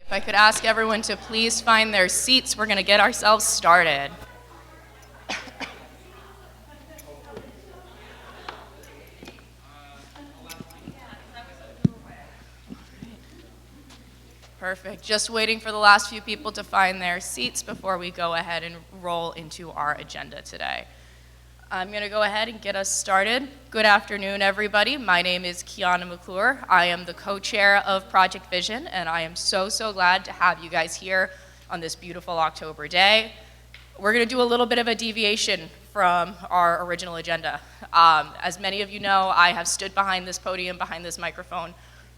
If I could ask everyone to please find their seats, we're going to get ourselves started. Perfect. Just waiting for the last few people to find their seats before we go ahead and roll into our agenda today. I'm going to go ahead and get us started. Good afternoon, everybody. My name is Kiana McClure. I am the co-chair of Project Vision, and I am so glad to have you guys here on this beautiful October day. We're going to do a little bit of a deviation from our original agenda. As many of you know, I have stood behind this podium, behind this microphone,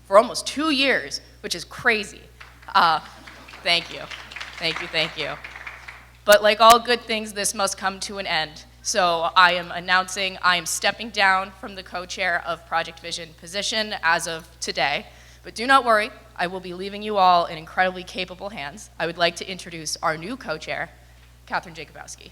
for almost 2 years, which is crazy. Thank you. But like all good things, this must come to an end. So I am announcing I am stepping down from the co-chair of Project Vision position as of today. But do not worry, I will be leaving you all in incredibly capable hands. I would like to introduce our new co-chair, Catherine Jacobowski.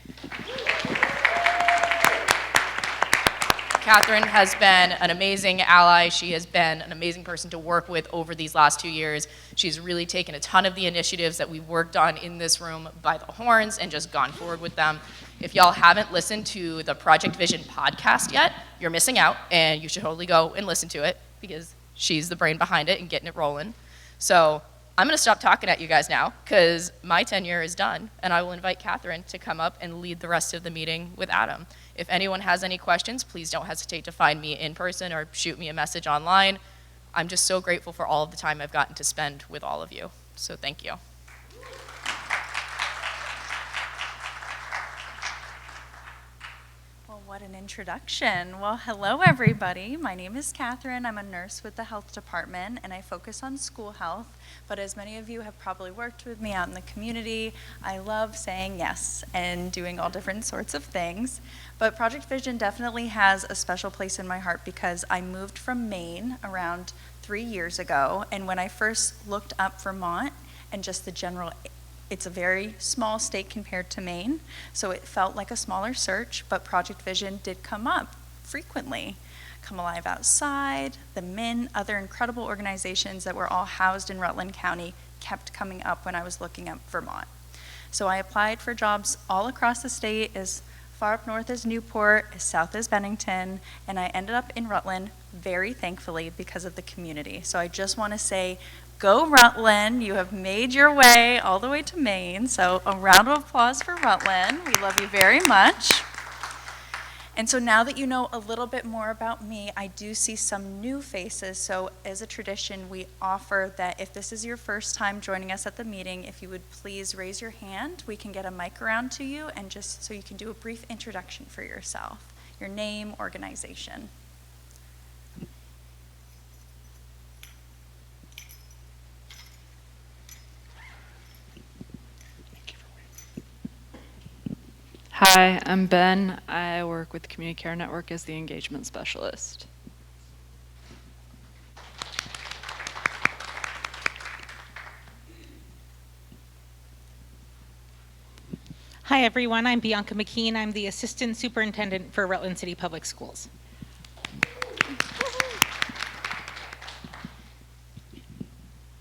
Catherine has been an amazing ally. She has been an amazing person to work with over these last 2 years. She's really taken a ton of the initiatives that we've worked on in this room by the horns and just gone forward with them. If y'all haven't listened to the Project Vision podcast yet, you're missing out, and you should totally go and listen to it because she's the brain behind it and getting it rolling. So I'm going to stop talking at you guys now because my tenure is done, and I will invite Catherine to come up and lead the rest of the meeting with Adam. If anyone has any questions, please don't hesitate to find me in person or shoot me a message online. I'm just so grateful for all of the time I've gotten to spend with all of you. So thank you. What an introduction. Well, hello everybody. My name is Catherine. I'm a nurse with the health department and I focus on school health. But as many of you have probably worked with me out in the community, I love saying yes and doing all different sorts of things. But Project Vision definitely has a special place in my heart because I moved from Maine around 3 years ago. And when I first looked up Vermont and just the general, it's a very small state compared to Maine, so it felt like a smaller search, but Project Vision did come up frequently. Come Alive Outside, the MIN, other incredible organizations that were all housed in Rutland County kept coming up when I was looking up Vermont. So I applied for jobs all across the state, as far up north as Newport, as south as Bennington, and I ended up in Rutland very thankfully because of the community. So I just want to say, go Rutland, you have made your way all the way to Maine, so a round of applause for Rutland. We love you very much. And so now that you know a little bit more about me, I do see some new faces. So as a tradition, we offer that if this is your first time joining us at the meeting, if you would please raise your hand, we can get a mic around to you and just so you can do a brief introduction for yourself, your name, organization. Hi, I'm Ben. I work with the Community Care Network as the engagement specialist. Hi everyone, I'm Bianca McKean. I'm the Assistant Superintendent for Rutland City Public Schools.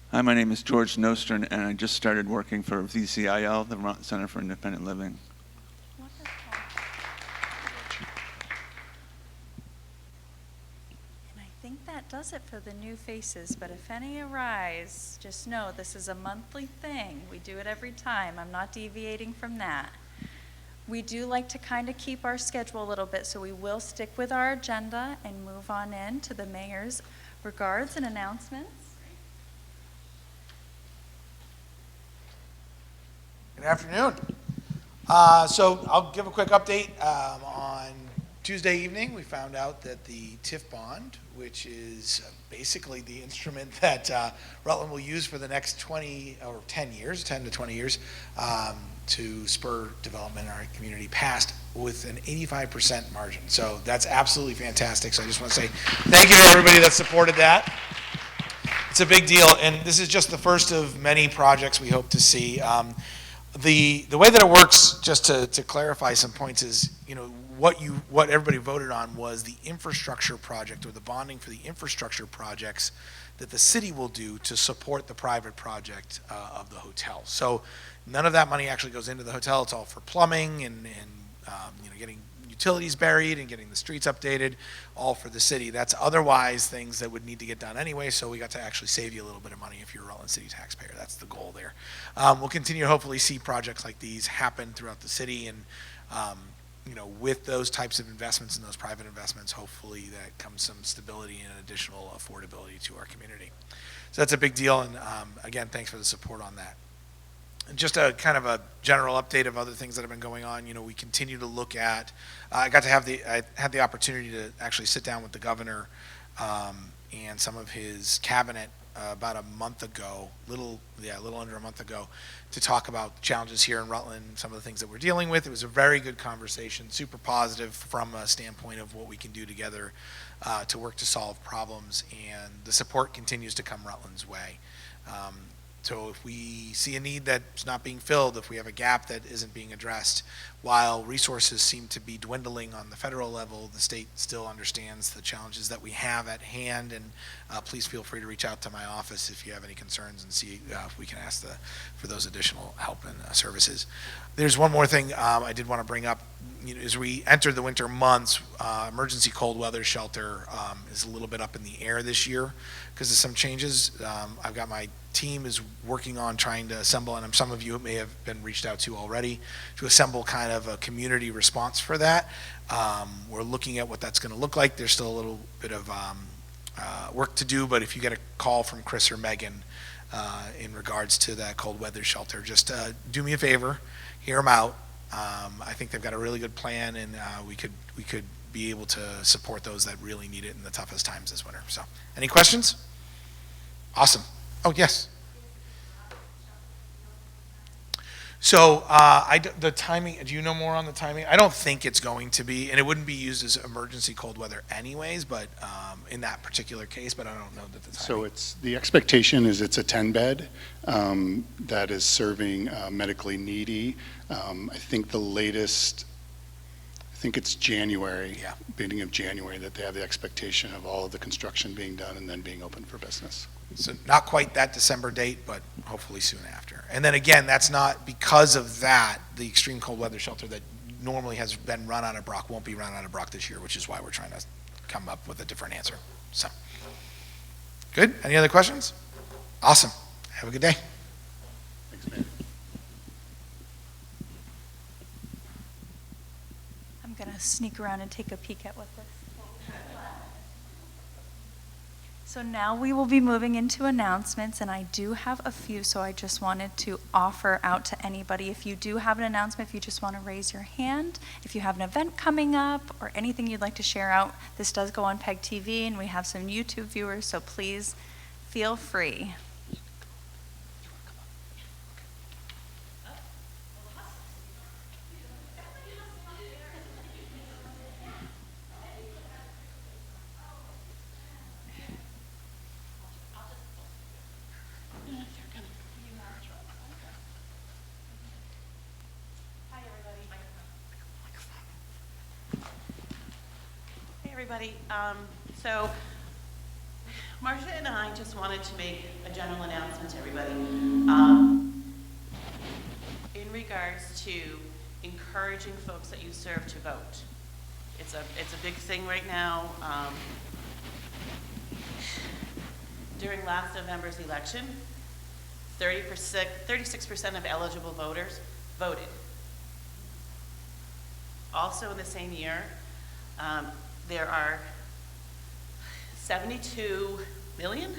Hi, my name is George Nostern, and I just started working for VCIL, the Vermont Center for Independent Living. That does it for the new faces, but if any arise, just know this is a monthly thing. We do it every time. I'm not deviating from that. We do like to kind of keep our schedule a little bit, so we will stick with our agenda and move on in to the mayor's regards and announcements. Good afternoon. So I'll give a quick update. On Tuesday evening, we found out that the TIF bond, which is basically the instrument that Rutland will use for the next 10 to 20 years, to spur development in our community, passed with an 85% margin. So that's absolutely fantastic. So I just want to say thank you to everybody that supported that. It's a big deal, and this is just the first of many projects we hope to see. The way that it works, just to clarify some points, is what everybody voted on was the infrastructure project, or the bonding for the infrastructure projects that the city will do to support the private project of the hotel. So none of that money actually goes into the hotel. It's all for plumbing and getting utilities buried and getting the streets updated, all for the city. That's otherwise things that would need to get done anyway, so we got to actually save you a little bit of money if you're a Rutland City taxpayer. That's the goal there. We'll continue to hopefully see projects like these happen throughout the city, and with those types of investments and those private investments, hopefully that comes some stability and additional affordability to our community. So that's a big deal, and again, thanks for the support on that. And just a kind of a general update of other things that have been going on. We continue to look at. I had the opportunity to actually sit down with the governor and some of his cabinet about a month ago, a little under a month ago, to talk about challenges here in Rutland, some of the things that we're dealing with. It was a very good conversation, super positive from a standpoint of what we can do together to work to solve problems, and the support continues to come Rutland's way. So if we see a need that's not being filled, if we have a gap that isn't being addressed, while resources seem to be dwindling on the federal level, the state still understands the challenges that we have at hand, and please feel free to reach out to my office if you have any concerns and see if we can ask for those additional help and services. There's one more thing I did want to bring up. As we enter the winter months, emergency cold weather shelter is a little bit up in the air this year because of some changes. I've got my team is working on trying to assemble, and some of you may have been reached out to already, to assemble kind of a community response for that. We're looking at what that's going to look like. There's still a little bit of work to do, but if you get a call from Chris or Megan in regards to that cold weather shelter, just do me a favor, hear them out. I think they've got a really good plan, and we could be able to support those that really need it in the toughest times this winter. So, any questions? Awesome. Oh, yes. So the timing, do you know more on the timing? I don't think it's going to be, and it wouldn't be used as emergency cold weather anyways, but in that particular case, but I don't know that the timing. So the expectation is it's a 10-bed that is serving medically needy. I think the latest, it's January, beginning of January, that they have the expectation of all of the construction being done and then being open for business. So not quite that December date, but hopefully soon after. And then again, that's not because of that, the extreme cold weather shelter that normally has been run out of Brock won't be run out of Brock this year, which is why we're trying to come up with a different answer. So, good? Any other questions? Awesome. Have a good day. Thanks, man. I'm going to sneak around and take a peek at what this. So now we will be moving into announcements, and I do have a few, so I just wanted to offer out to anybody. If you do have an announcement, if you just want to raise your hand, if you have an event coming up or anything you'd like to share out, this does go on PEG TV, and we have some YouTube viewers, so please feel free. Everybody. So Marcia and I just wanted to make a general announcement to everybody in regards to encouraging folks that you serve to vote. It's a big thing right now. During last November's election, 36% of eligible voters voted. Also in the same year, there are 72 million,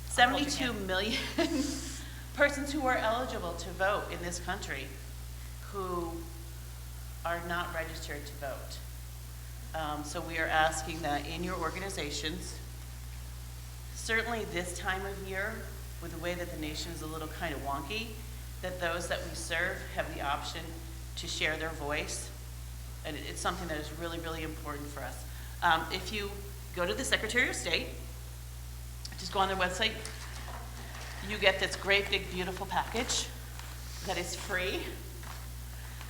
72 million persons who are eligible to vote in this country who are not registered to vote. So we are asking that in your organizations, certainly this time of year, with the way that the nation is a little kind of wonky, that those that we serve have the option to share their voice. And it's something that is really, really important for us. If you go to the Secretary of State, just go on their website, you get this great big beautiful package that is free.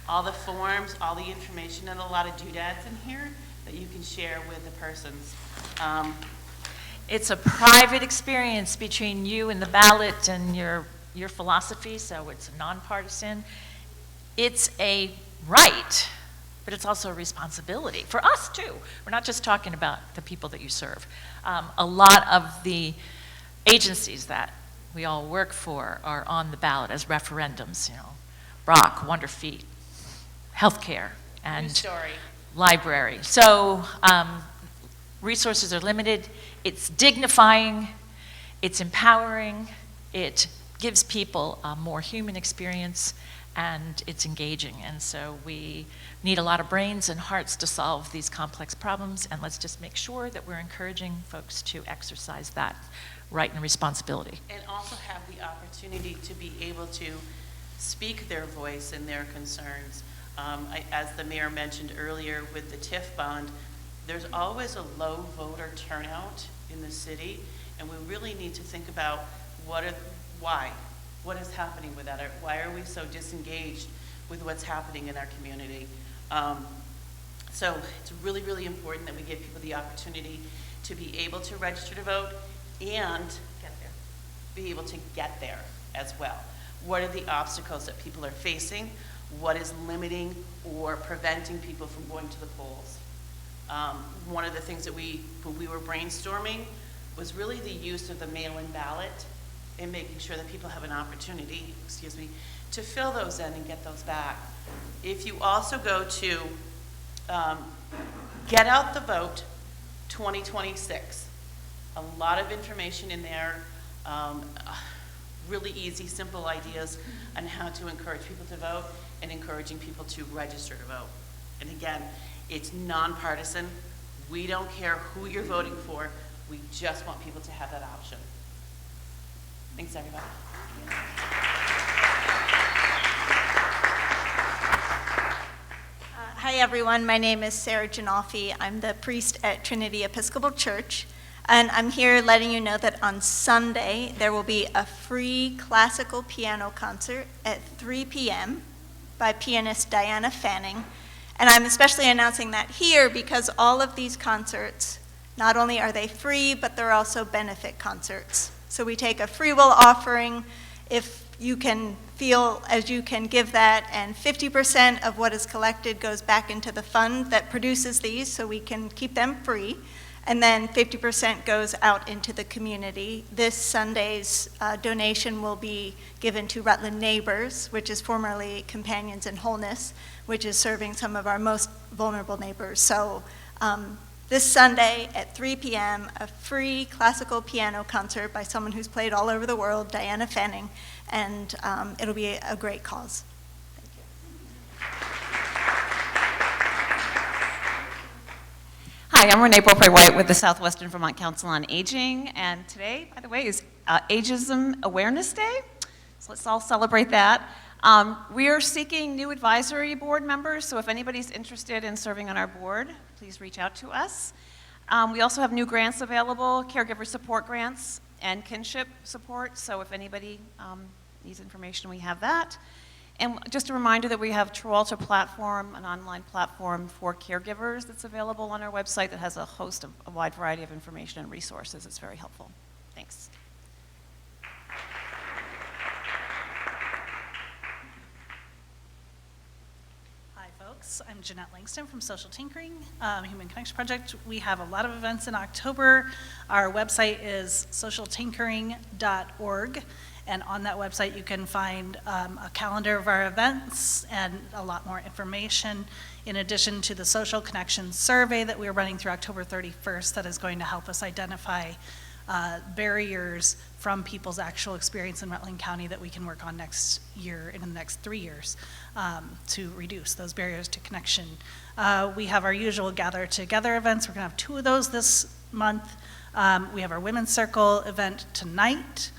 All the forms, all the information, and a lot of doodads in here that you can share with the persons. It's a private experience between you and the ballot and your philosophy, so it's nonpartisan. It's a right, but it's also a responsibility for us too. We're not just talking about the people that you serve. A lot of the agencies that we all work for are on the ballot as referendums, Brock, Wonder Feet, healthcare, and library. So resources are limited. It's dignifying, it's empowering, it gives people a more human experience, and it's engaging. And so we need a lot of brains and hearts to solve these complex problems, and let's just make sure that we're encouraging folks to exercise that right and responsibility. And also have the opportunity to be able to speak their voice and their concerns. As the mayor mentioned earlier with the TIF bond, there's always a low voter turnout in the city, and we really need to think about why? What is happening with that? Why are we so disengaged with what's happening in our community? So it's really, really important that we give people the opportunity to be able to register to vote and be able to get there as well. What are the obstacles that people are facing? What is limiting or preventing people from going to the polls? One of the things that when we were brainstorming was really the use of the mail-in ballot and making sure that people have an opportunity, to fill those in and get those back. If you also go to Get Out the Vote 2026, a lot of information in there, really easy, simple ideas on how to encourage people to vote and encouraging people to register to vote. And again, it's nonpartisan. We don't care who you're voting for. We just want people to have that option. Thanks, everybody. Hi, everyone. My name is Sarah Janolfi. I'm the priest at Trinity Episcopal Church, and I'm here letting you know that on Sunday there will be a free classical piano concert at 3 p.m. by pianist Diana Fanning. And I'm especially announcing that here because all of these concerts, not only are they free, but they're also benefit concerts. So we take a free will offering if you can feel as you can give that, and 50% of what is collected goes back into the fund that produces these so we can keep them free. And then 50% goes out into the community. This Sunday's donation will be given to Rutland Neighbors, which is formerly Companions in Wholeness, which is serving some of our most vulnerable neighbors. So this Sunday at 3 p.m., a free classical piano concert by someone who's played all over the world, Diana Fanning, and it'll be a great cause. Thank you. Hi, I'm Renee Beaupre-White with the Southwestern Vermont Council on Aging, and today, by the way, is Ageism Awareness Day, so let's all celebrate that. We are seeking new advisory board members, so if anybody's interested in serving on our board, please reach out to us. We also have new grants available, caregiver support grants and kinship support, so if anybody needs information, we have that. And just a reminder that we have Trewalta Platform, an online platform for caregivers that's available on our website that has a wide variety of information and resources. It's very helpful. Thanks. Hi, folks. I'm Jeanette Langston from Social Tinkering, Human Connection Project. We have a lot of events in October. Our website is socialtinkering.org. And on that website, you can find a calendar of our events and a lot more information, in addition to the Social Connections survey that we're running through October 31st that is going to help us identify barriers from people's actual experience in Rutland County that we can work on next year and in the next 3 years to reduce those barriers to connection. We have our usual Gather Together events. We're going to have 2 of those this month. We have our Women's Circle event tonight.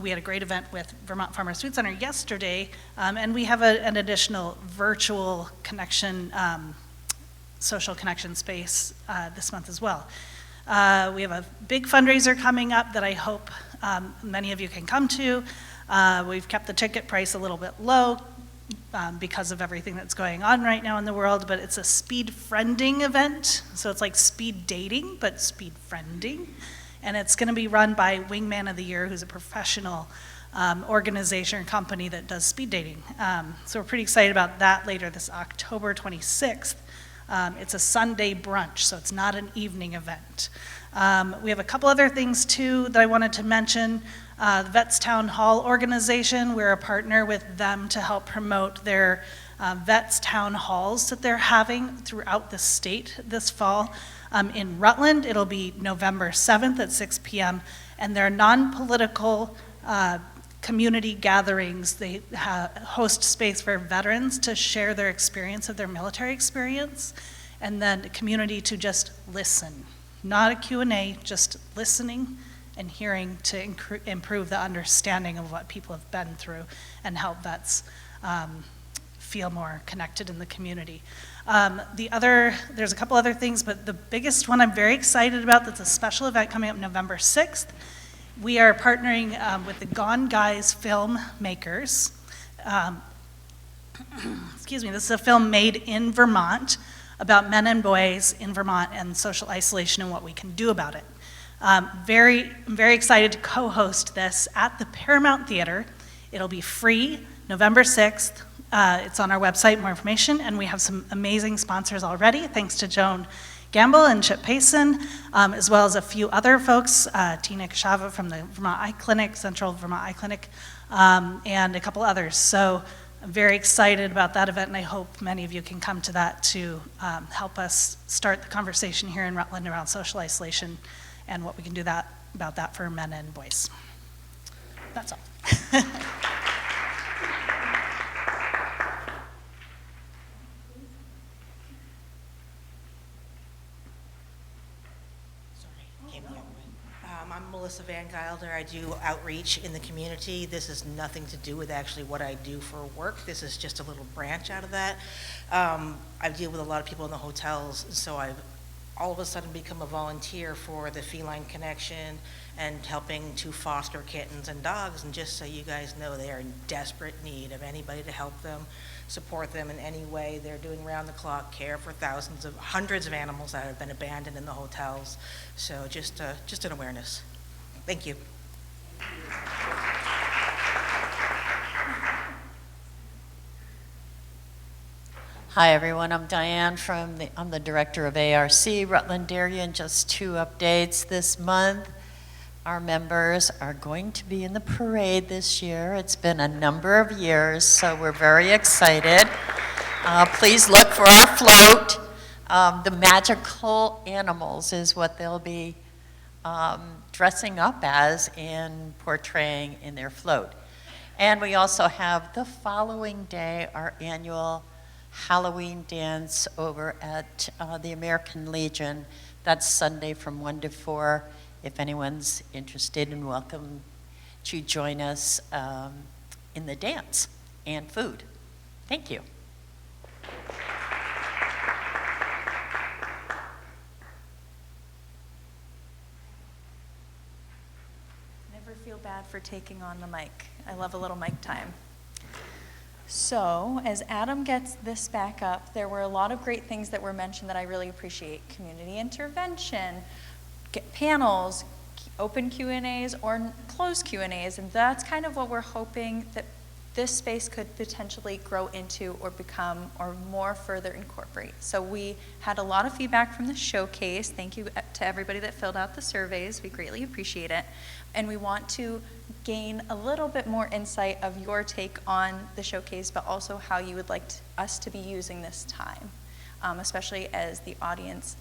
We had a great event with Vermont Farmers Food Center yesterday, and we have an additional virtual connection, social connection space this month as well. We have a big fundraiser coming up that I hope many of you can come to. We've kept the ticket price a little bit low because of everything that's going on right now in the world, but it's a speed friending event. So it's like speed dating, but speed friending. And it's going to be run by Wingman of the Year, who's a professional organization or company that does speed dating. So we're pretty excited about that later this October 26th. It's a Sunday brunch, so it's not an evening event. We have a couple other things too that I wanted to mention. The Vets Town Hall organization, we're a partner with them to help promote their Vets Town Halls that they're having throughout the state this fall. In Rutland, it'll be November 7th at 6 p.m. And they're non-political community gatherings. They host space for veterans to share their experience of their military experience, and then the community to just listen. Not a Q&A, just listening and hearing to improve the understanding of what people have been through and help vets feel more connected in the community. There's a couple other things, but the biggest one I'm very excited about, that's a special event coming up November 6th. We are partnering with the Gone Guys filmmakers. Excuse me, this is a film made in Vermont about men and boys in Vermont and social isolation and what we can do about it. I'm very excited to co-host this at the Paramount Theater. It'll be free, November 6th. It's on our website, more information, and we have some amazing sponsors already, thanks to Joan Gamble and Chip Payson, as well as a few other folks, Tina Kashava from the Vermont Eye Clinic, Central Vermont Eye Clinic, and a couple others. So I'm very excited about that event, and I hope many of you can come to that to help us start the conversation here in Rutland around social isolation and what we can do about that for men and boys. That's all. I'm Melissa Van Gilder. I do outreach in the community. This has nothing to do with actually what I do for work. This is just a little branch out of that. I deal with a lot of people in the hotels, so I've all of a sudden become a volunteer for the Feline Connection and helping to foster kittens and dogs. And just so you guys know, they are in desperate need of anybody to help them, support them in any way. They're doing round-the-clock care for hundreds of animals that have been abandoned in the hotels. So just an awareness. Thank you. Hi everyone, I'm Diane I'm the director of ARC Rutland Darien. Just 2 updates this month. Our members are going to be in the parade this year. It's been a number of years, so we're very excited. Please look for our float. The magical animals is what they'll be dressing up as and portraying in their float. And we also have the following day our annual Halloween dance over at the American Legion. That's Sunday from 1 to 4. If anyone's interested and welcome to join us in the dance and food. Thank you. Never feel bad for taking on the mic. I love a little mic time. So, as Adam gets this back up, there were a lot of great things that were mentioned that I really appreciate. Community intervention, panels, open Q&As or closed Q&As, and that's kind of what we're hoping that this space could potentially grow into or become or more further incorporate. So we had a lot of feedback from the showcase. Thank you to everybody that filled out the surveys. We greatly appreciate it. And we want to gain a little bit more insight of your take on the showcase, but also how you would like us to be using this time, especially as the audience.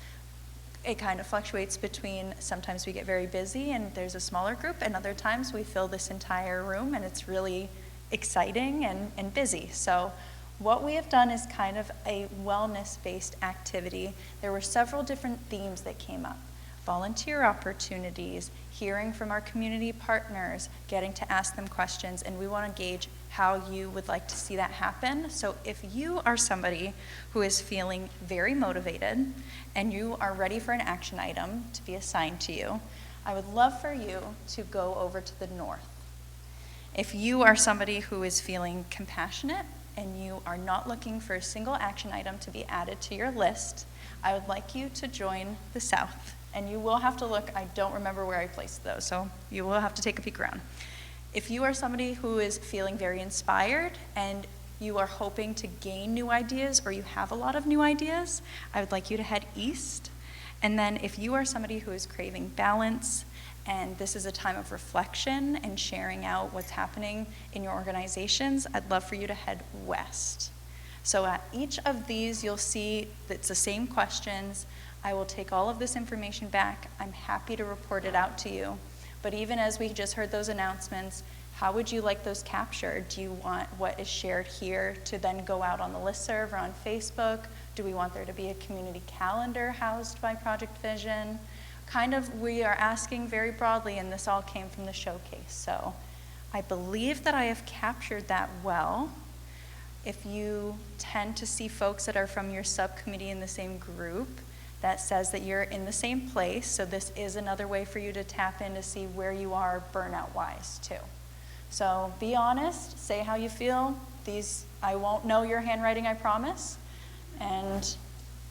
It kind of fluctuates between sometimes we get very busy and there's a smaller group, and other times we fill this entire room and it's really exciting and busy. So what we have done is kind of a wellness-based activity. There were several different themes that came up. Volunteer opportunities, hearing from our community partners, getting to ask them questions, and we want to gauge how you would like to see that happen. So if you are somebody who is feeling very motivated and you are ready for an action item to be assigned to you, I would love for you to go over to the north. If you are somebody who is feeling compassionate and you are not looking for a single action item to be added to your list, I would like you to join the South. And you will have to look, I don't remember where I placed those, so you will have to take a peek around. If you are somebody who is feeling very inspired and you are hoping to gain new ideas or you have a lot of new ideas, I would like you to head east. And then if you are somebody who is craving balance and this is a time of reflection and sharing out what's happening in your organizations, I'd love for you to head west. So at each of these, you'll see it's the same questions. I will take all of this information back. I'm happy to report it out to you. But even as we just heard those announcements, how would you like those captured? Do you want what is shared here to then go out on the listserv or on Facebook? Do we want there to be a community calendar housed by Project Vision? Kind of, we are asking very broadly, and this all came from the showcase. So I believe that I have captured that well. If you tend to see folks that are from your subcommittee in the same group, that says that you're in the same place. So this is another way for you to tap in to see where you are burnout-wise too. So be honest, say how you feel. I won't know your handwriting, I promise. And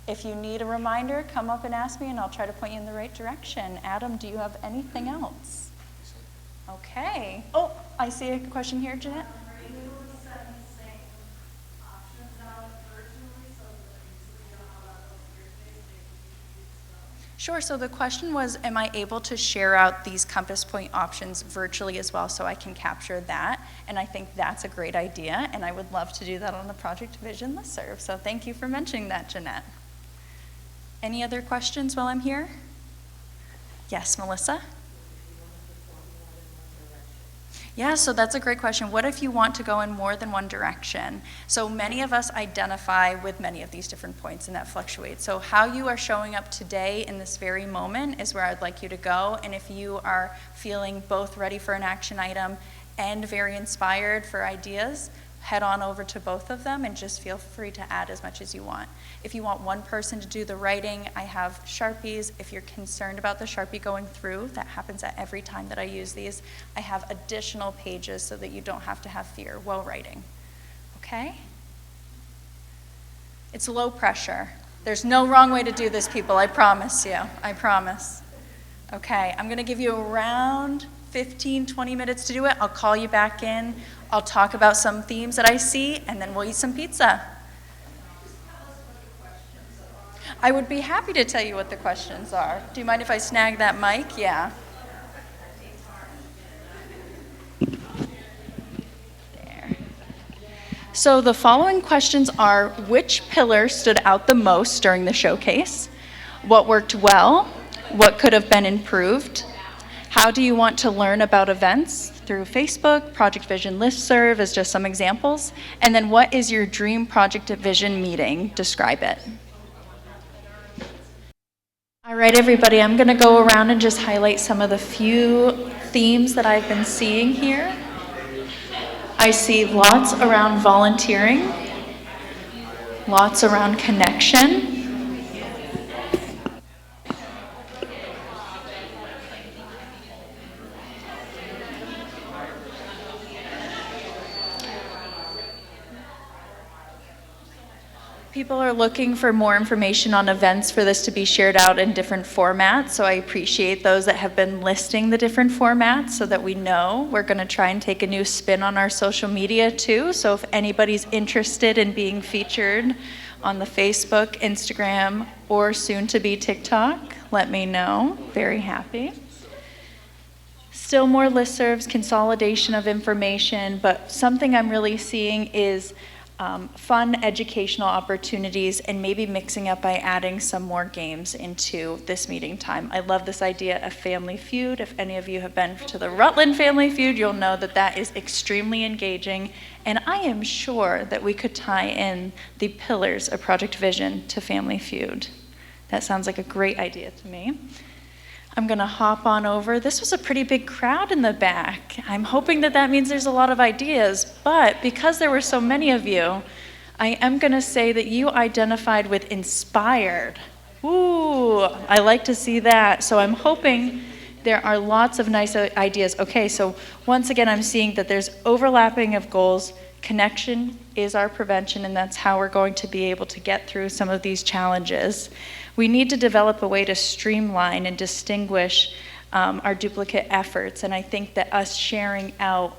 if you need a reminder, come up and ask me and I'll try to point you in the right direction. Adam, do you have anything else? Okay. Oh, I see a question here, Jeanette. Sure, so the question was, am I able to share out these Compass Point options virtually as well so I can capture that? And I think that's a great idea, and I would love to do that on the Project Vision listserv. So thank you for mentioning that, Jeanette. Any other questions while I'm here? Yes, Melissa? Yeah, so that's a great question. What if you want to go in more than one direction? So many of us identify with many of these different points, and that fluctuates. So how you are showing up today in this very moment is where I'd like you to go. And if you are feeling both ready for an action item and very inspired for ideas, head on over to both of them and just feel free to add as much as you want. If you want one person to do the writing, I have Sharpies. If you're concerned about the Sharpie going through, that happens at every time that I use these, I have additional pages so that you don't have to have fear while writing. Okay? It's low pressure. There's no wrong way to do this, people, I promise you. I promise. Okay, I'm gonna give you around 15, 20 minutes to do it. I'll call you back in. I'll talk about some themes that I see, and then we'll eat some pizza. I would be happy to tell you what the questions are. Do you mind if I snag that mic? Yeah. There. So the following questions are, which pillar stood out the most during the showcase? What worked well? What could have been improved? How do you want to learn about events? Through Facebook, Project Vision listserv as just some examples. And then what is your dream Project Vision meeting? Describe it. All right, everybody, I'm gonna go around and just highlight some of the few themes that I've been seeing here. I see lots around volunteering, lots around connection, people are looking for more information on events for this to be shared out in different formats, so I appreciate those that have been listing the different formats so that we know. We're going to try and take a new spin on our social media too, so if anybody's interested in being featured on the Facebook, Instagram, or soon to be TikTok, let me know. Very happy. Still more listservs, consolidation of information, but something I'm really seeing is fun educational opportunities and maybe mixing up by adding some more games into this meeting time. I love this idea of Family Feud. If any of you have been to the Rutland Family Feud, you'll know that that is extremely engaging, and I am sure that we could tie in the pillars of Project Vision to Family Feud. That sounds like a great idea to me. I'm gonna hop on over. This was a pretty big crowd in the back. I'm hoping that that means there's a lot of ideas, but because there were so many of you, I am gonna say that you identified with inspired. Ooh, I like to see that. So I'm hoping there are lots of nice ideas. Okay, so once again, I'm seeing that there's overlapping of goals, connection is our prevention, and that's how we're going to be able to get through some of these challenges. We need to develop a way to streamline and distinguish our duplicate efforts, and I think that us sharing out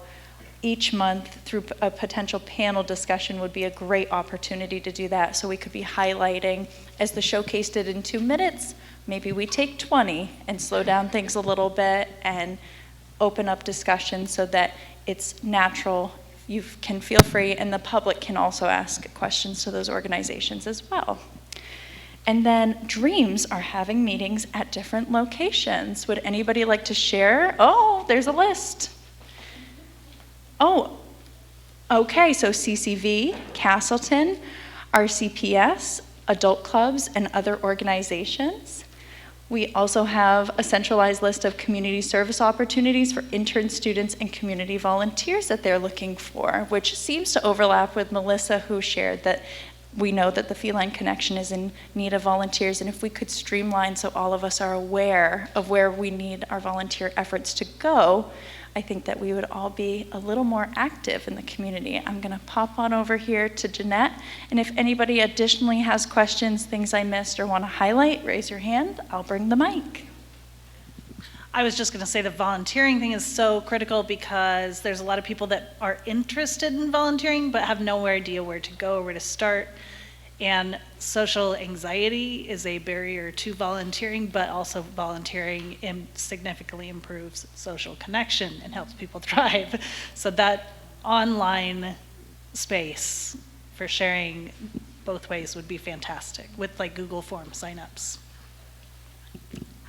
each month through a potential panel discussion would be a great opportunity to do that. So we could be highlighting, as the showcase did in 2 minutes, maybe we take 20 and slow down things a little bit and open up discussion so that it's natural. You can feel free, and the public can also ask questions to those organizations as well. And then Dreams are having meetings at different locations. Would anybody like to share? Oh, there's a list. Oh, okay, so CCV, Castleton, RCPS, adult clubs, and other organizations. We also have a centralized list of community service opportunities for intern students and community volunteers that they're looking for, which seems to overlap with Melissa, who shared that we know that the Feline Connection is in need of volunteers, and if we could streamline so all of us are aware of where we need our volunteer efforts to go, I think that we would all be a little more active in the community. I'm going to pop on over here to Jeanette, and if anybody additionally has questions, things I missed, or want to highlight, raise your hand. I'll bring the mic. I was just going to say the volunteering thing is so critical because there's a lot of people that are interested in volunteering but have no idea where to go or where to start. And social anxiety is a barrier to volunteering, but also volunteering significantly improves social connection and helps people thrive. So that online space for sharing both ways would be fantastic with like Google Form signups.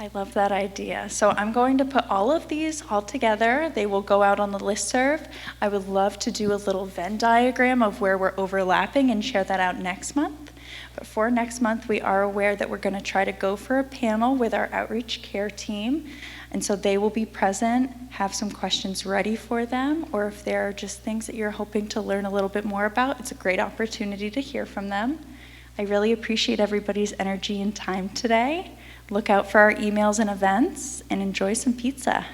I love that idea. So I'm going to put all of these all together. They will go out on the listserv. I would love to do a little Venn diagram of where we're overlapping and share that out next month. But for next month, we are aware that we're going to try to go for a panel with our outreach care team. And so they will be present, have some questions ready for them, or if there are just things that you're hoping to learn a little bit more about, it's a great opportunity to hear from them. I really appreciate everybody's energy and time today. Look out for our emails and events, and enjoy some pizza.